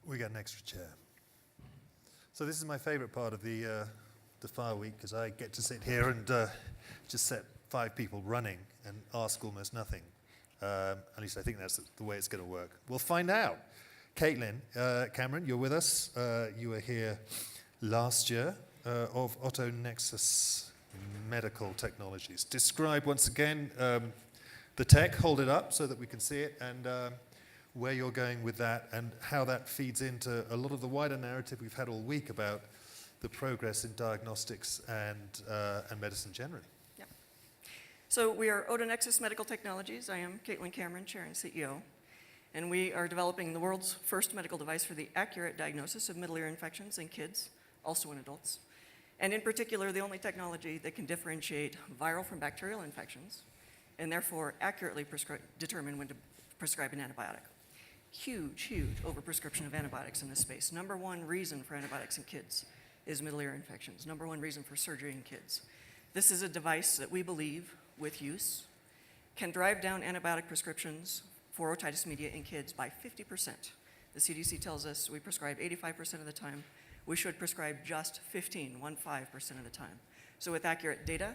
We got an extra chair. So this is my favorite part of the FiRe week, because I get to sit here and just set 5 people running and ask almost nothing. At least I think that's the way it's going to work. We'll find out. Caitlin Cameron, you're with us. You were here last year of OtoNexus Medical Technologies. Describe once again the tech, hold it up so that we can see it, and where you're going with that and how that feeds into a lot of the wider narrative we've had all week about the progress in diagnostics and medicine generally. Yeah. So we are OtoNexus Medical Technologies. I am Caitlin Cameron, Chair and CEO. And we are developing the world's first medical device for the accurate diagnosis of middle ear infections in kids, also in adults. And in particular, the only technology that can differentiate viral from bacterial infections and therefore accurately determine when to prescribe an antibiotic. Huge overprescription of antibiotics in this space. Number one reason for antibiotics in kids is middle ear infections. Number one reason for surgery in kids. This is a device that we believe, with use, can drive down antibiotic prescriptions for otitis media in kids by 50%. The CDC tells us we prescribe 85% of the time. We should prescribe just 15% of the time. So with accurate data,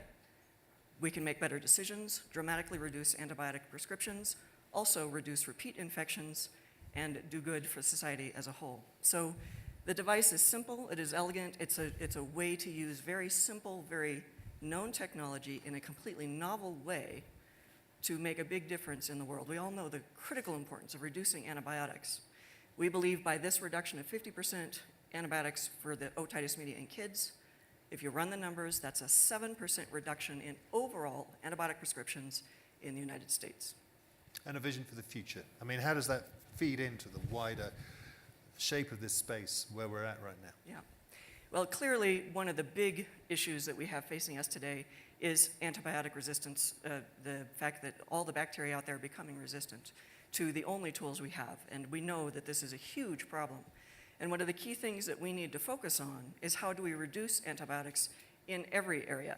we can make better decisions, dramatically reduce antibiotic prescriptions, also reduce repeat infections, and do good for society as a whole. So the device is simple, it is elegant, it's a way to use very simple, very known technology in a completely novel way to make a big difference in the world. We all know the critical importance of reducing antibiotics. We believe by this reduction of 50% antibiotics for the otitis media in kids, if you run the numbers, that's a 7% reduction in overall antibiotic prescriptions in the United States. And a vision for the future. I mean, how does that feed into the wider shape of this space where we're at right now? Yeah. Well, clearly, one of the big issues that we have facing us today is antibiotic resistance, the fact that all the bacteria out there are becoming resistant to the only tools we have. And we know that this is a huge problem. And one of the key things that we need to focus on is how do we reduce antibiotics in every area.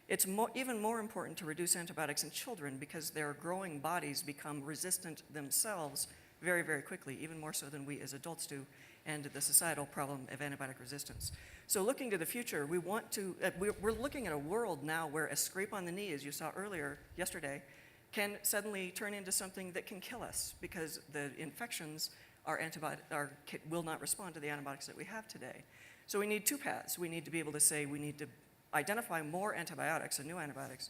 It's even more important to reduce antibiotics in children because their growing bodies become resistant themselves very, very quickly, even more so than we as adults do, and the societal problem of antibiotic resistance. So looking to the future, we're looking at a world now where a scrape on the knee, as you saw earlier yesterday, can suddenly turn into something that can kill us because the infections will not respond to the antibiotics that we have today. So we need 2 paths. We need to be able to say we need to identify more antibiotics and new antibiotics,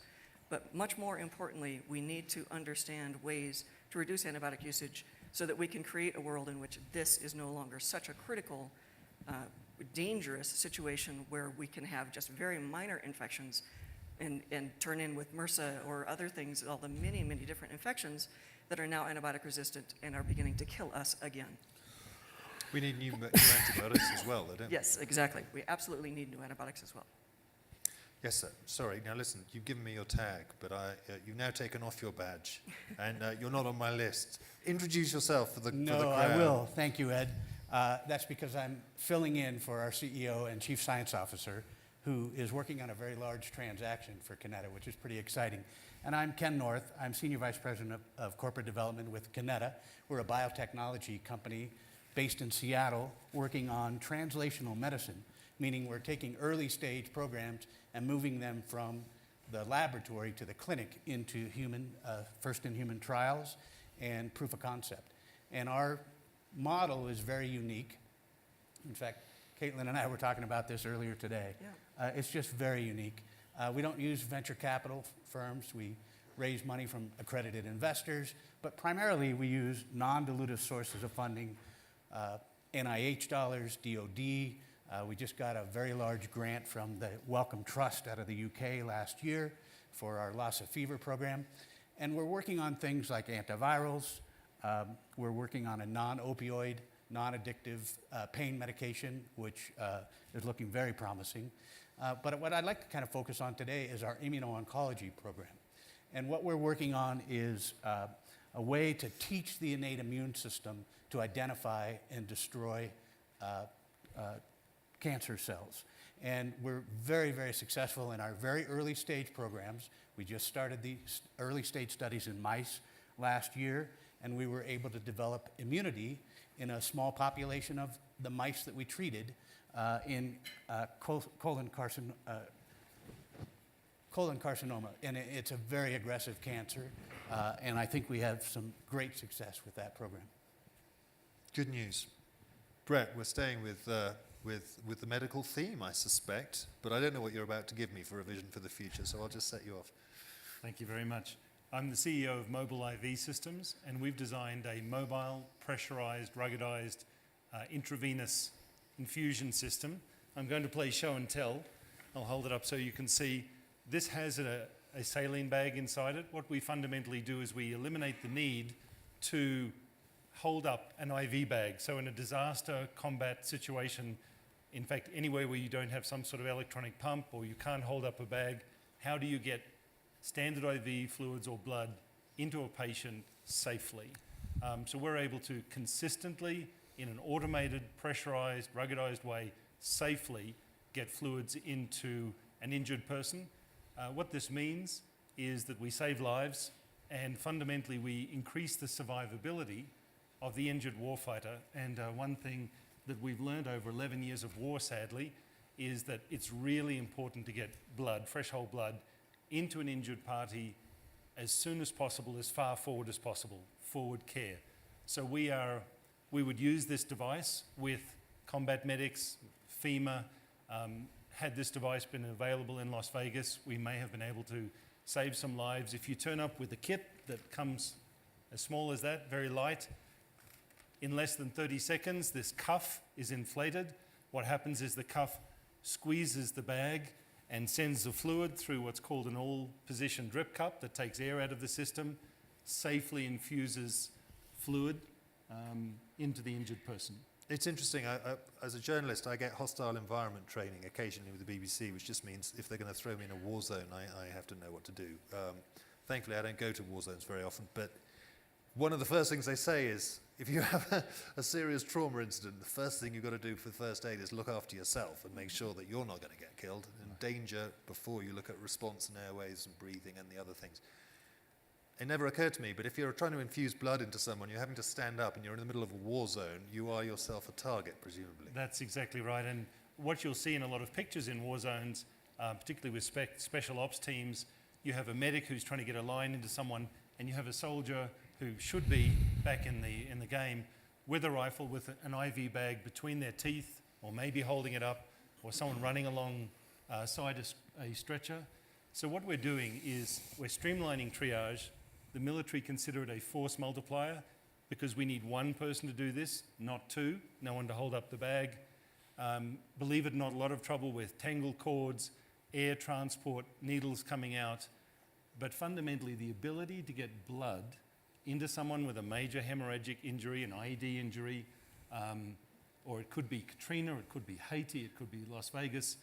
but much more importantly, we need to understand ways to reduce antibiotic usage so that we can create a world in which this is no longer such a critical, dangerous situation where we can have just very minor infections and turn in with MRSA or other things, all the many, many different infections that are now antibiotic resistant and are beginning to kill us again. We need new antibiotics as well, don't we? Yes, exactly. We absolutely need new antibiotics as well. Yes, sir. Sorry. Now, listen, you've given me your tag, but you've now taken off your badge, and you're not on my list. Introduce yourself for the crowd. No, I will. Thank you, Ed. That's because I'm filling in for our CEO and Chief Science Officer, who is working on a very large transaction for Kineta, which is pretty exciting. And I'm Ken North. I'm Senior Vice President of Corporate Development with Kineta. We're a biotechnology company based in Seattle working on translational medicine, meaning we're taking early stage programs and moving them from the laboratory to the clinic into first in human trials and proof of concept. And our model is very unique. In fact, Caitlin and I were talking about this earlier today. Yeah. It's just very unique. We don't use venture capital firms. We raise money from accredited investors, but primarily we use non-dilutive sources of funding, NIH dollars, DOD. We just got a very large grant from the Wellcome Trust out of the UK last year for our Lassa fever program. And we're working on things like antivirals. We're working on a non-opioid, non-addictive pain medication, which is looking very promising. But what I'd like to kind of focus on today is our Immuno-Oncology program. And what we're working on is a way to teach the innate immune system to identify and destroy cancer cells. And we're very, very successful in our very early stage programs. We just started the early stage studies in mice last year, and we were able to develop immunity in a small population of the mice that we treated in colon carcinoma. And it's a very aggressive cancer, and I think we have some great success with that program. Good news. Brett, we're staying with the medical theme, I suspect, but I don't know what you're about to give me for a vision for the future, so I'll just set you off. Thank you very much. I'm the CEO of Mobile IV Systems, and we've designed a mobile, pressurized, ruggedized, intravenous infusion system. I'm going to play show and tell. I'll hold it up so you can see. This has a saline bag inside it. What we fundamentally do is we eliminate the need to hold up an IV bag. So in a disaster combat situation, in fact, anywhere where you don't have some sort of electronic pump or you can't hold up a bag, how do you get standard IV fluids or blood into a patient safely? So we're able to consistently, in an automated, pressurized, ruggedized way, safely get fluids into an injured person. What this means is that we save lives, and fundamentally we increase the survivability of the injured warfighter. And one thing that we've learned over 11 years of war, sadly, is that it's really important to get blood, fresh whole blood, into an injured party as soon as possible, as far forward as possible, forward care. So we would use this device with combat medics, FEMA. Had this device been available in Las Vegas, we may have been able to save some lives. If you turn up with a kit that comes as small as that, very light, in less than 30 seconds, this cuff is inflated. What happens is the cuff squeezes the bag and sends the fluid through what's called an all-position drip cup that takes air out of the system, safely infuses fluid into the injured person. It's interesting. As a journalist, I get hostile environment training occasionally with the BBC, which just means if they're going to throw me in a war zone, I have to know what to do. Thankfully, I don't go to war zones very often, but one of the first things they say is, if you have a serious trauma incident, the first thing you've got to do for first aid is look after yourself and make sure that you're not going to get killed, and danger before you look at response and airways and breathing and the other things. It never occurred to me, but if you're trying to infuse blood into someone, you're having to stand up and you're in the middle of a war zone, you are yourself a target, presumably. That's exactly right. And what you'll see in a lot of pictures in war zones, particularly with special ops teams, you have a medic who's trying to get a line into someone, and you have a soldier who should be back in the game with a rifle with an IV bag between their teeth, or maybe holding it up, or someone running along side a stretcher. So what we're doing is we're streamlining triage. The military consider it a force multiplier because we need one person to do this, not two, no one to hold up the bag. Believe it or not, a lot of trouble with tangled cords, air transport, needles coming out. But fundamentally, the ability to get blood into someone with a major hemorrhagic injury, an IED injury, or it could be Katrina, it could be Haiti, it could be Las Vegas,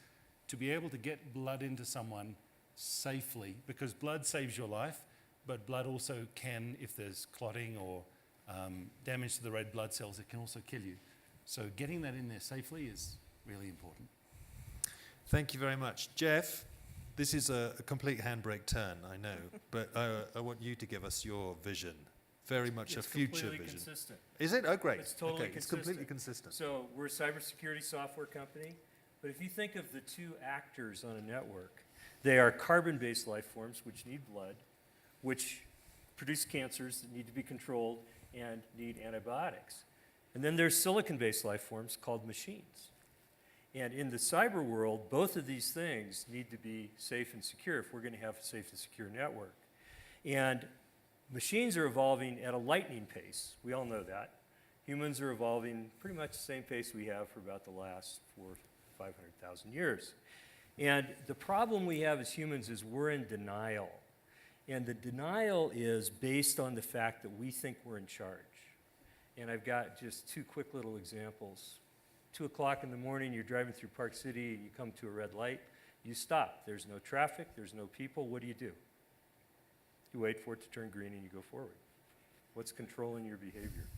to be able to get blood into someone safely, because blood saves your life, but blood also can, if there's clotting or damage to the red blood cells, it can also kill you. So getting that in there safely is really important. Thank you very much. Jeff, this is a complete handbrake turn, I know, but I want you to give us your vision. Very much a future vision. It's completely consistent. Is it? Oh, great. It's totally okay, consistent. It's completely consistent. So we're a cybersecurity software company, but if you think of the two actors on a network, they are carbon-based life forms, which need blood, which produce cancers that need to be controlled and need antibiotics. And then there's silicon-based life forms called machines. And in the cyber world, both of these things need to be safe and secure if we're going to have a safe and secure network. And machines are evolving at a lightning pace. We all know that. Humans are evolving pretty much the same pace we have for about the last 400,000 to 500,000 years. And the problem we have as humans is we're in denial. And the denial is based on the fact that we think we're in charge. And I've got just two quick little examples. 2 o'clock in the morning, you're driving through Park City, you come to a red light, you stop. There's no traffic, there's no people. What do? You wait for it to turn green and you go forward. What's controlling your behavior?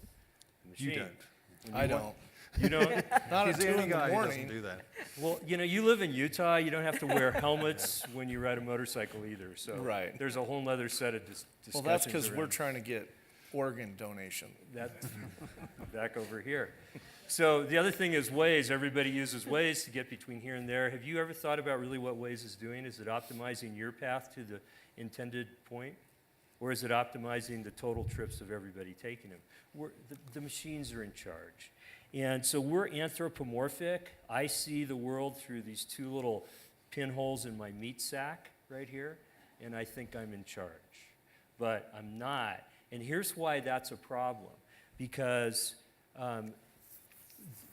The machine. You don't. I don't. You don't? Not He's at the 2 only in the guy who doesn't morning. do that. Well, you know, you live in Utah, you don't have to wear helmets when you ride a motorcycle either. So Right. there's a whole other set of discussions. Well, that's because we're around. trying to get organ donation. That, back over here. So the other thing is Waze. Everybody uses Waze to get between here and there. Have you ever thought about really what Waze is doing? Is it optimizing your path to the intended point? Or is it optimizing the total trips of everybody taking them? The machines are in charge. And so we're anthropomorphic. I see the world through these two little pinholes in my meat sack right here, and I think I'm in charge. But I'm not. And here's why that's a problem. Because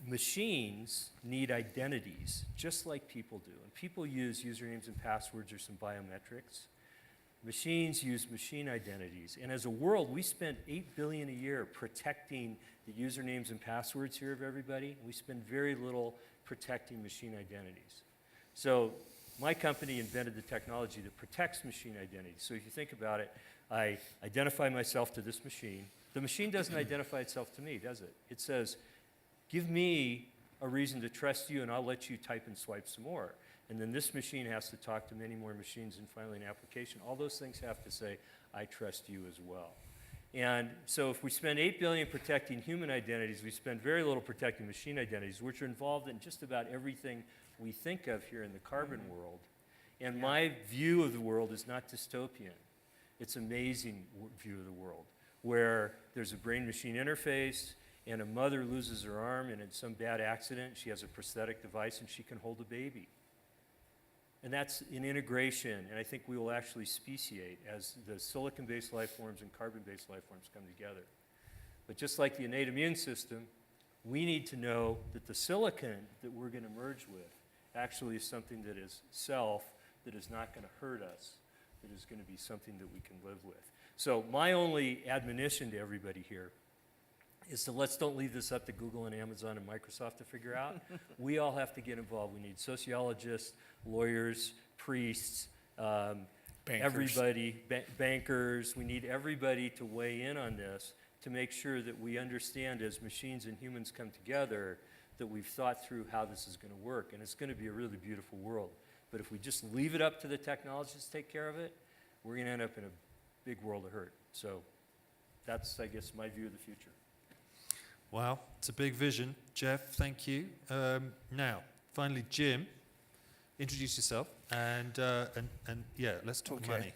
machines need identities, just like people do. And people use usernames and passwords or some biometrics. Machines use machine identities. And as a world, we spend $8 billion a year protecting the usernames and passwords here of everybody. We spend very little protecting machine identities. So my company invented the technology that protects machine identities. So if you think about it, I identify myself to this machine. The machine doesn't identify itself to me, does it? It says, give me a reason to trust you, and I'll let you type and swipe some more. And then this machine has to talk to many more machines and finally an application. All those things have to say, I trust you as well. And so if we spend $8 billion protecting human identities, we spend very little protecting machine identities, which are involved in just about everything we think of here in the carbon world. And my view of the world is not dystopian. It's an amazing view of the world, where there's a brain-machine interface, and a mother loses her arm, and in some bad accident, she has a prosthetic device, and she can hold a baby. And that's an integration, and I think we will actually speciate as the silicon-based life forms and carbon-based life forms come together. But just like the innate immune system, we need to know that the silicon that we're going to merge with actually is something that is self, that is not going to hurt us, that is going to be something that we can live with. So my only admonition to everybody here is to let's don't leave this up to Google and Amazon and Microsoft to figure out. We all have to get involved. We need sociologists, lawyers, priests, everybody, bankers. We need everybody to weigh in on this to make sure that we understand as machines and humans come together that we've thought through how this is going to work. And it's going to be a really beautiful world. But if we just leave it up to the technologists to take care of it, we're going to end up in a big world of hurt. So that's, I guess, my view of the future. Wow, it's a big vision. Jeff, thank you. Now, finally, Jim, introduce yourself, and yeah, let's talk money.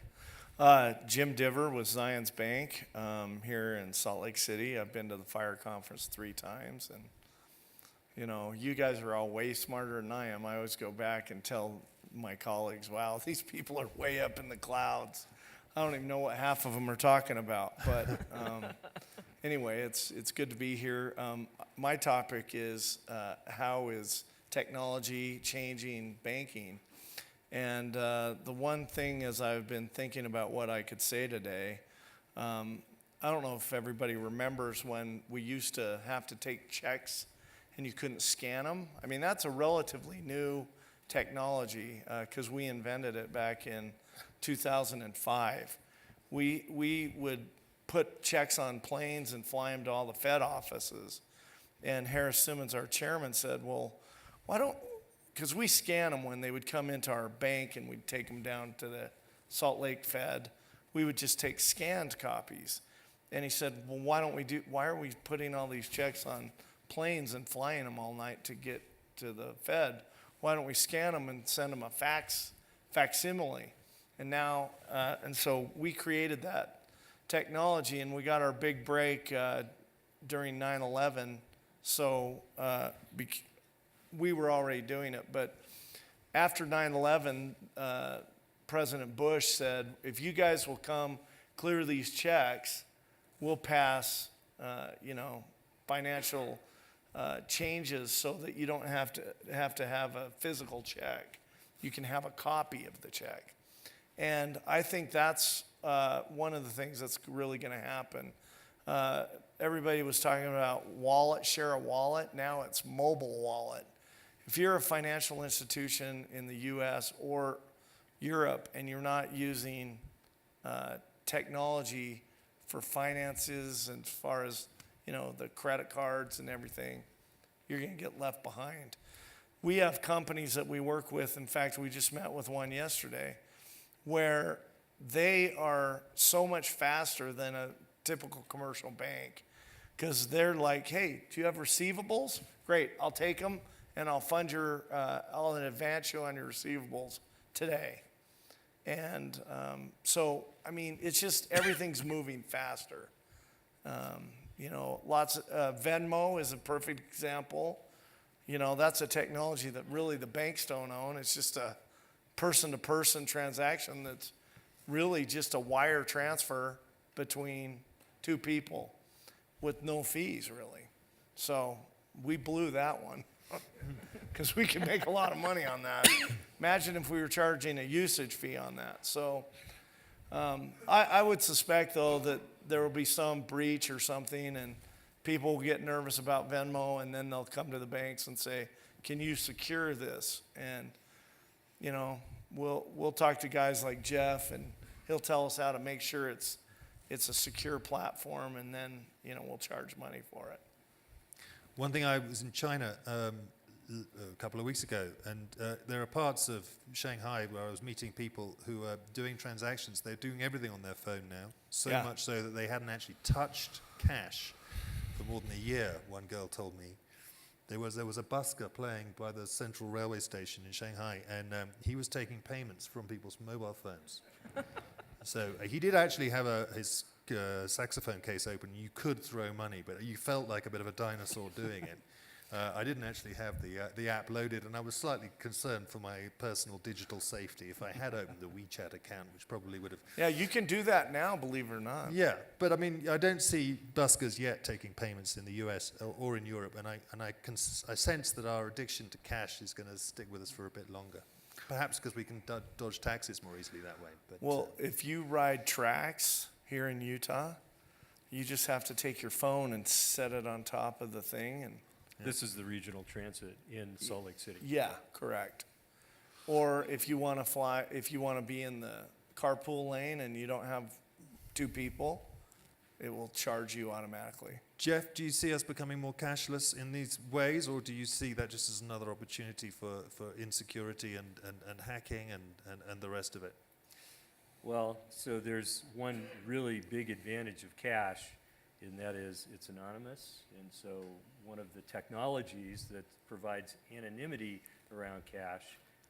Jim Divver with Zions Bank here in Salt Lake City. I've been to the FiRe conference 3 times, and you know, you guys are all way smarter than I am. I always go back and tell my colleagues, wow, these people are way up in the clouds. I don't even know what half of them are talking about, but anyway, it's good to be here. My topic is how is technology changing banking? And the one thing as I've been thinking about what I could say today, I don't know if everybody remembers when we used to have to take checks and you couldn't scan them. I mean, that's a relatively new technology because we invented it back in 2005. We would put checks on planes and fly them to all the Fed offices. And Harris Simmons, our chairman, said, well, why don't, because we scan them when they would come into our bank and we'd take them down to the Salt Lake Fed. We would just take scanned copies. And he said, well, why are we putting all these checks on planes and flying them all night to get to the Fed? Why don't we scan them and send them a facsimile? And now, and so we created that technology, and we got our big break during 9/11. So we were already doing it, but after 9/11, President Bush said, if you guys will come clear these checks, we'll pass, financial changes so that you don't have to have a physical check. You can have a copy of the check. And I think that's one of the things that's really going to happen. Everybody was talking about wallet, share a wallet. Now it's mobile wallet. If you're a financial institution in the U.S. or Europe and you're not using technology for finances and as far as the credit cards and everything, you're going to get left behind. We have companies that we work with. In fact, we just met with one yesterday where they are so much faster than a typical commercial bank, because they're like, hey, do you have receivables? Great, I'll take them, and I'll fund your, I'll advance you on your receivables today. And so, I mean, it's just everything's moving faster. You know, Venmo is a perfect example. You know, that's a technology that really the banks don't own. It's just a person-to-person transaction that's really just a wire transfer between two people with no fees, really. So we blew that one because we can make a lot of money on that. Imagine if we were charging a usage fee on that. So I would suspect, though, that there will be some breach or something, and people will get nervous about Venmo, and then they'll come to the banks and say, can you secure this? And, you know, we'll talk to guys like Jeff, and he'll tell us how to make sure it's a secure platform, and then, you know, we'll charge money for it. One thing, I was in China a couple of weeks ago, and there are parts of Shanghai where I was meeting people who are doing transactions. They're doing everything on their phone now, so much so that they hadn't actually touched cash for more than a year, one girl told me. There was a busker playing by the central railway station in Shanghai, and he was taking payments from people's mobile phones. So he did actually have his saxophone case open. You could throw money, but you felt like a bit of a dinosaur doing it. I didn't actually have the app loaded, and I was slightly concerned for my personal digital safety if I had opened the WeChat account, which probably would have... Yeah, you can do that now, believe it or not. Yeah, but I mean, I don't see buskers yet taking payments in the US or in Europe, and I sense that our addiction to cash is going to stick with us for a bit longer. Perhaps because we can dodge taxes more easily that way. But, well, if you ride tracks here in Utah, you just have to take your phone and set it on top of the thing. And This is the regional transit in Salt Lake City. yeah, correct. Or if you want to be in the carpool lane and you don't have two people, it will charge you automatically. Jeff, do you see us becoming more cashless in these ways, or do you see that just as another opportunity for insecurity and hacking and the rest of it? Well, so there's one really big advantage of cash, and that is it's anonymous. And so one of the technologies that provides anonymity around cash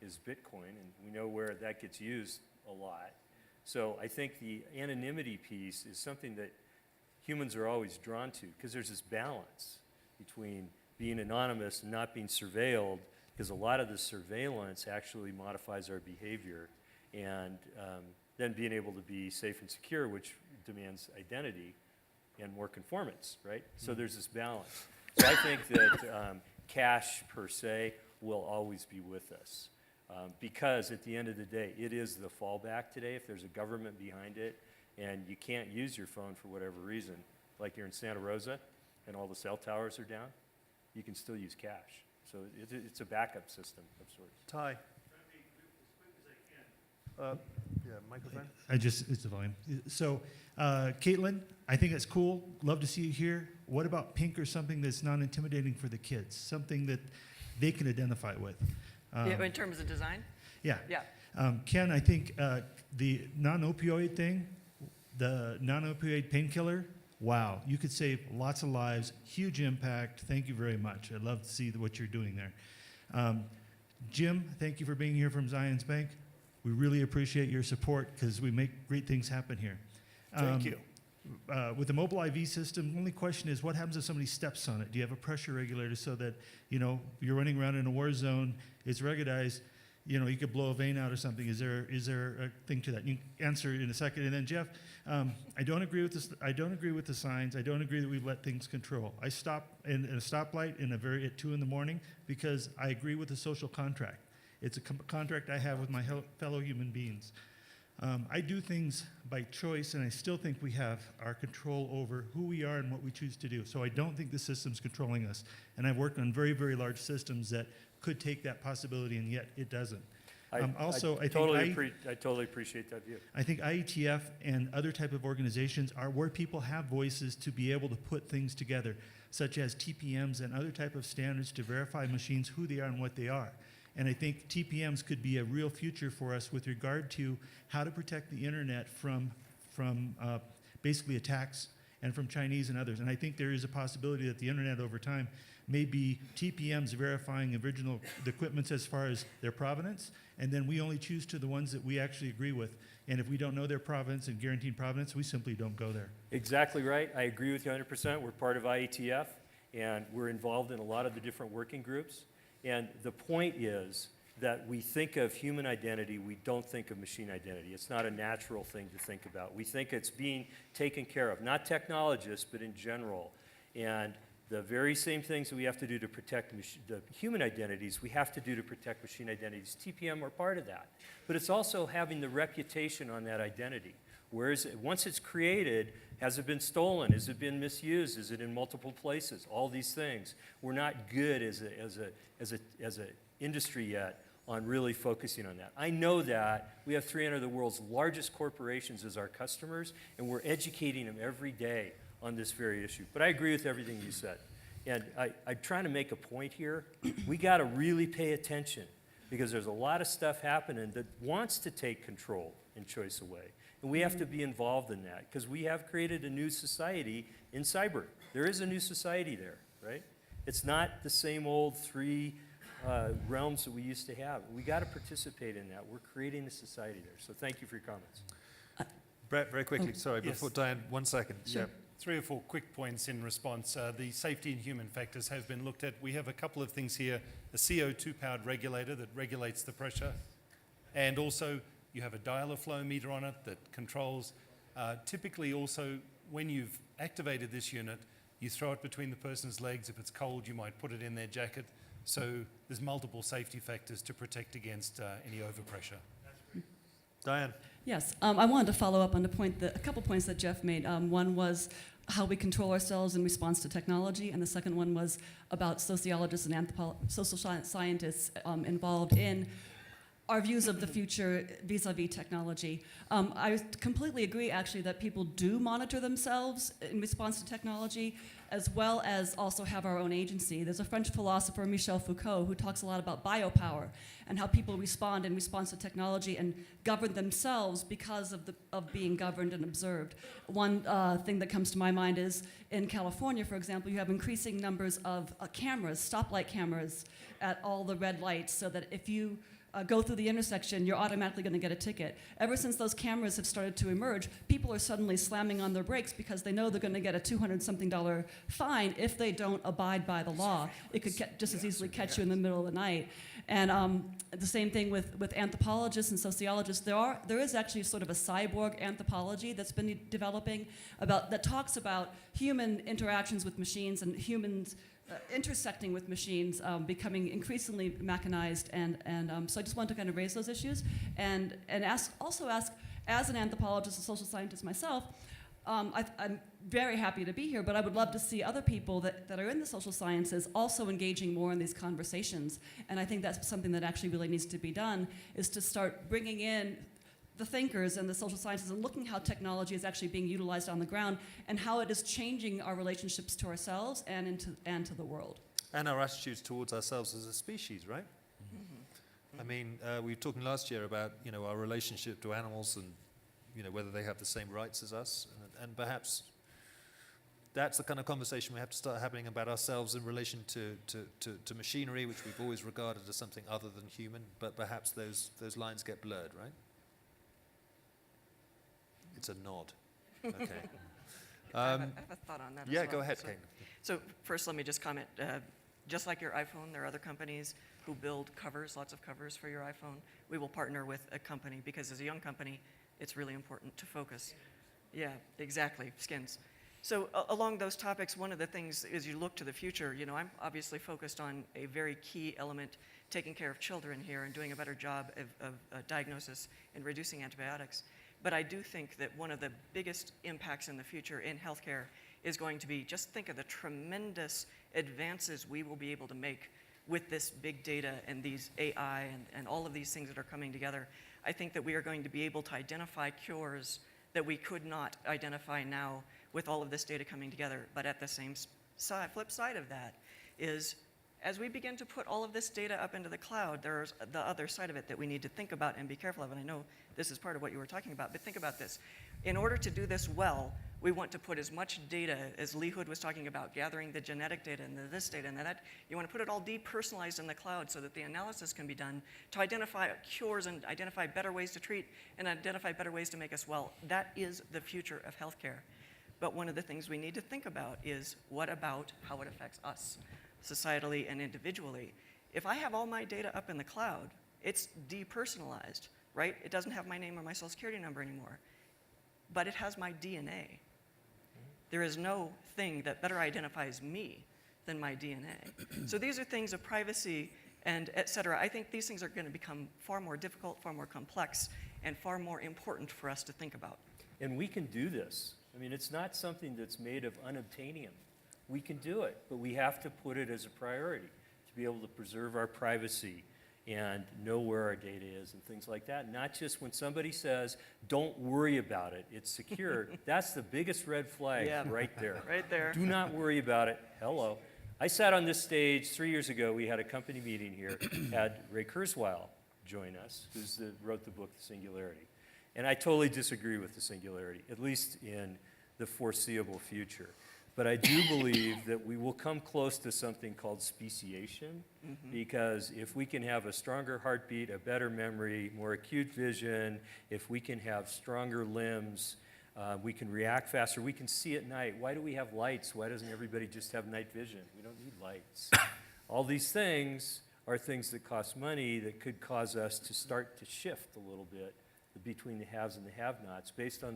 is Bitcoin, and we know where that gets used a lot. So I think the anonymity piece is something that humans are always drawn to, because there's this balance between being anonymous and not being surveilled, because a lot of the surveillance actually modifies our behavior, and then being able to be safe and secure, which demands identity and more conformance, right? So there's this balance. So I think that cash per se will always be with us, because at the end of the day, it is the fallback today. If there's a government behind it, and you can't use your phone for whatever reason, like you're in Santa Rosa and all the cell towers are down, you can still use cash. So it's a backup system of sorts. Ty. Yeah, microphone. It's the volume. So, Caitlin, I think that's cool. Love to see you here. What about pink or something that's non-intimidating for the kids? Something that they can identify with. Yeah, in terms of design? Yeah. Yeah. Ken, I think the non-opioid thing, the non-opioid painkiller, wow, you could save lots of lives, huge impact. Thank you very much. I'd love to see what you're doing there. Jim, thank you for being here from Zions Bank. We really appreciate your support because we make great things happen here. Thank you. With the mobile IV system, the only question is what happens if somebody steps on it? Do you have a pressure regulator so that, you know, you're running around in a war zone, it's ruggedized, you know, you could blow a vein out or something. Is there a thing to that? You can answer in a second. And then Jeff, I don't agree with this. I don't agree with the signs. I don't agree that we let things control. I stop in a stoplight at 2 in the morning because I agree with the social contract. It's a contract I have with my fellow human beings. I do things by choice, and I still think we have our control over who we are and what we choose to do. So I don't think the system's controlling us. And I've worked on very, very large systems that could take that possibility, and yet it doesn't. I totally appreciate that view. I think IETF and other type of organizations are where people have voices to be able to put things together, such as TPMs and other type of standards to verify machines, who they are and what they are. And I think TPMs could be a real future for us with regard to how to protect the internet from basically attacks and from Chinese and others. And I think there is a possibility that the internet over time may be TPMs verifying the equipments as far as their provenance, and then we only choose to the ones that we actually agree with. And if we don't know their provenance and guaranteed provenance, we simply don't go there. Exactly right. I agree with you 100%. We're part of IETF, and we're involved in a lot of the different working groups. And the point is that we think of human identity, we don't think of machine identity. It's not a natural thing to think about. We think it's being taken care of, not technologists, but in general. And the very same things that we have to do to protect the human identities, we have to do to protect machine identities. TPM are part of that. But it's also having the reputation on that identity. Whereas once it's created, has it been stolen? Has it been misused? Is it in multiple places? All these things. We're not good as an industry yet on really focusing on that. I know that we have 300 of the world's largest corporations as our customers, and we're educating them every day on this very issue. But I agree with everything you said. And I'm trying to make a point here. We got to really pay attention because there's a lot of stuff happening that wants to take control and choice away. And we have to be involved in that because we have created a new society in cyber. There is a new society there, right? It's not the same old three realms that we used to have. We got to participate in that. We're creating a society there. So thank you for your comments. Brett, very quickly, sorry, Yes. before Diane, 1 second. Sure. Yeah. 3 or 4 quick points in response. The safety and human factors have been looked at. We have a couple of things here. A CO2-powered regulator that regulates the pressure. And also, you have a dialer flow meter on it that controls. Typically also, when you've activated this unit, you throw it between the person's legs. If it's cold, you might put it in their jacket. So there's multiple safety factors to protect against any overpressure. Diane. Yes, I wanted to follow up on a couple points that Jeff made. One was how we control ourselves in response to technology, and the second one was about sociologists and social scientists involved in our views of the future vis-a-vis technology. I completely agree, actually, that people do monitor themselves in response to technology, as well as also have our own agency. There's a French philosopher, Michel Foucault, who talks a lot about biopower and how people respond in response to technology and govern themselves because of being governed and observed. One thing that comes to my mind is in California, for example, you have increasing numbers of cameras, stoplight cameras at all the red lights, so that if you go through the intersection, you're automatically going to get a ticket. Ever since those cameras have started to emerge, people are suddenly slamming on their brakes because they know they're going to get a $200-something fine if they don't abide by the law. It could just as easily catch you in the middle of the night. And the same thing with anthropologists and sociologists. There is actually sort of a cyborg anthropology that's been developing that talks about human interactions with machines and humans intersecting with machines, becoming increasingly mechanized, and so I just want to kind of raise those issues and ask, as an anthropologist and social scientist myself, I'm very happy to be here, but I would love to see other people that are in the social sciences also engaging more in these conversations, and I think that's something that actually really needs to be done, is to start bringing in the thinkers and the social sciences and looking how technology is actually being utilized on the ground and how it is changing our relationships to ourselves and to the world. And our attitudes towards ourselves as a species, right? Mm-hmm. I mean, we were talking last year about, our relationship to animals and, whether they have the same rights as us. And perhaps that's the kind of conversation we have to start having about ourselves in relation to machinery, which we've always regarded as something other than human, but perhaps those lines get blurred, right? It's a nod. Okay. I have a thought on that as Yeah, well. go ahead, Kate. So first, let me just comment. Just like your iPhone, there are other companies who build covers, lots of covers for your iPhone. We will partner with a company because as a young company, it's really important to focus. Yeah, exactly, skins. So along those topics, one of the things is you look to the future. I'm obviously focused on a very key element, taking care of children here and doing a better job of diagnosis and reducing antibiotics. But I do think that one of the biggest impacts in the future in healthcare is going to be, just think of the tremendous advances we will be able to make with this big data and these AI and all of these things that are coming together. I think that we are going to be able to identify cures that we could not identify now with all of this data coming together. But at the same flip side of that is, as we begin to put all of this data up into the cloud, there's the other side of it that we need to think about and be careful of. And I know this is part of what you were talking about, but think about this. In order to do this well, We want to put as much data, as Lee Hood was talking about, gathering the genetic data and the this data and that. You want to put it all depersonalized in the cloud so that the analysis can be done to identify cures and identify better ways to treat and identify better ways to make us well. That is the future of healthcare. But one of the things we need to think about is what about how it affects us, societally and individually. If I have all my data up in the cloud, it's depersonalized, right? It doesn't have my name or my social security number anymore, but it has my DNA. There is no thing that better identifies me than my DNA. So these are things of privacy and et cetera. I think these things are going to become far more difficult, far more complex, and far more important for us to think about. And we can do this. I mean, it's not something that's made of unobtainium. We can do it, but we have to put it as a priority to be able to preserve our privacy and know where our data is and things like that. Not just when somebody says, don't worry about it, it's secure. That's the biggest red flag right there. Right there. Do not worry about it. Hello. I sat on this stage 3 years ago. We had a company meeting here, had Ray Kurzweil join us, who wrote the book, The Singularity. And I totally disagree with the singularity, at least in the foreseeable future. But I do believe that we will come close to something called speciation, because if we can have a stronger heartbeat, a better memory, more acute vision, if we can have stronger limbs, we can react faster, we can see at night. Why do we have lights? Why doesn't everybody just have night vision? We don't need lights. All these things are things that cost money that could cause us to start to shift a little bit between the haves and the have-nots based on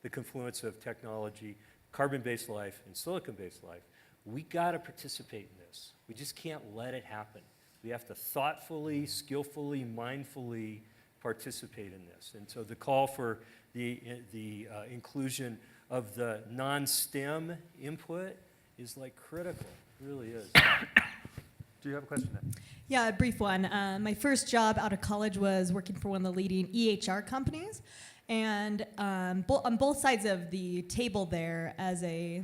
the confluence of technology, carbon-based life and silicon-based life. We got to participate in this. We just can't let it happen. We have to thoughtfully, skillfully, mindfully participate in this. And so the call for the inclusion of the non-STEM input is like critical. It really is. Do you have a question there? Yeah, a brief one. My first job out of college was working for one of the leading EHR companies. And on both sides of the table there, as a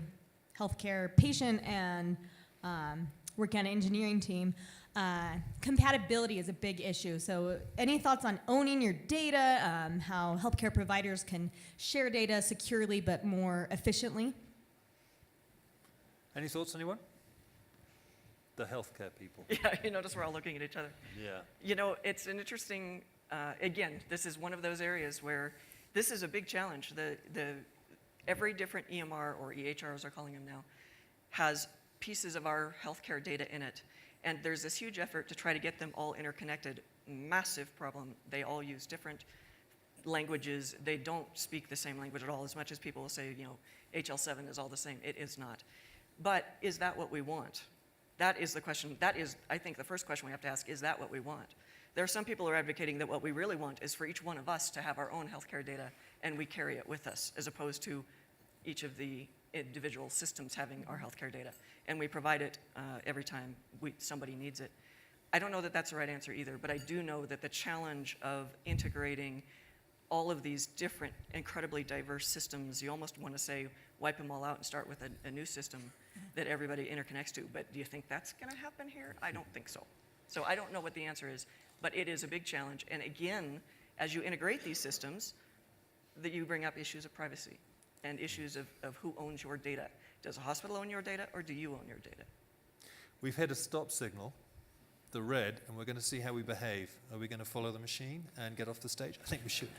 healthcare patient and working on an engineering team, compatibility is a big issue. So any thoughts on owning your data, how healthcare providers can share data securely but more efficiently? Any thoughts, anyone? The healthcare people. Yeah, you notice we're all looking at each other. Yeah. You know, it's an interesting, again, this is one of those areas where this is a big challenge. Every different EMR, or EHR as they're calling them now, has pieces of our healthcare data in it. And there's this huge effort to try to get them all interconnected. Massive problem. They all use different languages. They don't speak the same language at all, as much as people will say, you know, HL7 is all the same. It is not. But is that what we want? That is the question. That is, I think, the first question we have to ask, is that what we want? There are some people who are advocating that what we really want is for each one of us to have our own healthcare data and we carry it with us, as opposed to each of the individual systems having our healthcare data. And we provide it every time somebody needs it. I don't know that that's the right answer either, but I do know that the challenge of integrating all of these different, incredibly diverse systems, you almost want to say, wipe them all out and start with a new system that everybody interconnects to. But do you think that's going to happen here? I don't think so. So I don't know what the answer is, but it is a big challenge. And again, as you integrate these systems, that you bring up issues of privacy and issues of who owns your data. Does a hospital own your data, or do you own your data? We've hit a stop signal, the red, and we're going to see how we behave. Are we going to follow the machine and get off the stage? I think we should.